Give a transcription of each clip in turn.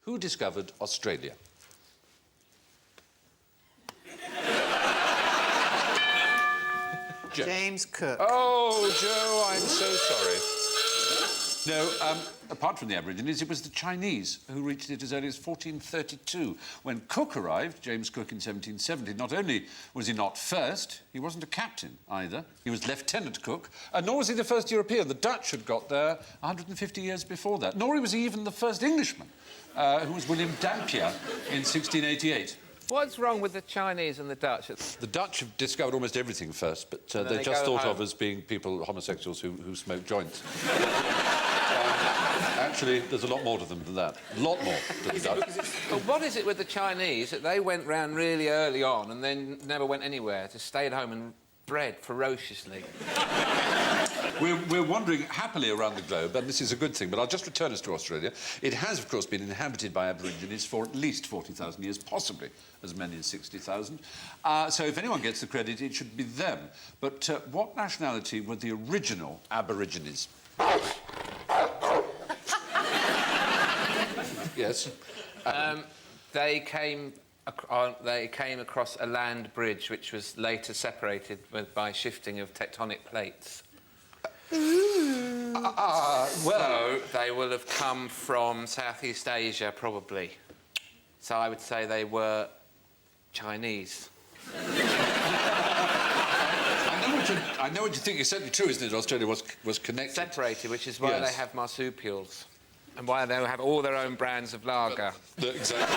Who discovered Australia? James Cook. Oh, Joe, I'm so sorry. No, apart from the Aborigines, it was the Chinese who reached it as early as 1432. When Cook arrived, James Cook, in 1770, not only was he not first, he wasn't a captain either. He was Lieutenant Cook, and nor was he the first European. The Dutch had got there 150 years before that. Nor was he even the first Englishman, who was William Dampier in 1688. What's wrong with the Chinese and the Dutch? The Dutch have discovered almost everything first, but they're just thought of as being people, homosexuals who smoke joints. Actually, there's a lot more to them than that. A lot more to the Dutch. But what is it with the Chinese that they went round really early on and then never went anywhere, just stayed at home and bred ferociously? We're wandering happily around the globe, and this is a good thing, but I'll just return us to Australia. It has, of course, been inhabited by Aborigines for at least 40,000 years, possibly as many as 60,000. So if anyone gets the credit, it should be them. But what nationality were the original Aborigines? Yes? They came across a land bridge which was later separated by shifting of tectonic plates. Well... So they will have come from Southeast Asia, probably. So I would say they were Chinese. I know what you think. It's certainly true, isn't it? Australia was connected. Separated, which is why Yes. they have marsupials. And why they have all their own brands of lager. Exactly.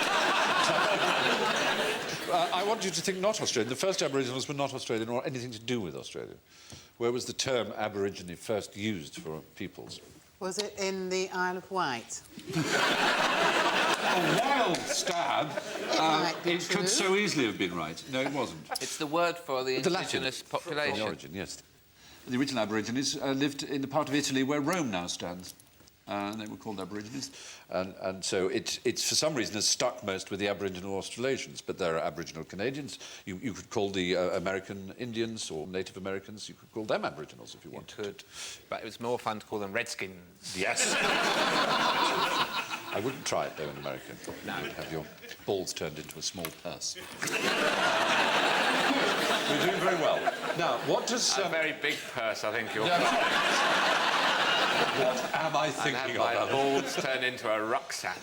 I want you to think not Australian. The first Aboriginals were not Australian or anything to do with Australia. Where was the term Aborigine first used for peoples? Was it in the Isle of Wight? A wild stab. It could so easily have been right. No, it wasn't. It's the word for the indigenous Latin. population. The origin, yes. The original Aborigines lived in the part of Italy where Rome now stands. They were called Aborigines. And so it's for some reason has stuck most with the Aboriginal Australasians, but there are Aboriginal Canadians. You could call the American Indians or Native Americans, you could call them Aboriginals if you wanted. You could. But it was more fun to call them Redskins. Yes. I wouldn't try it, though, in America. No. You'd have your balls turned into a small purse. We're doing very well. Now, what does... A very big purse, I think you're... What am I thinking of? And have my balls turned into a rucksack.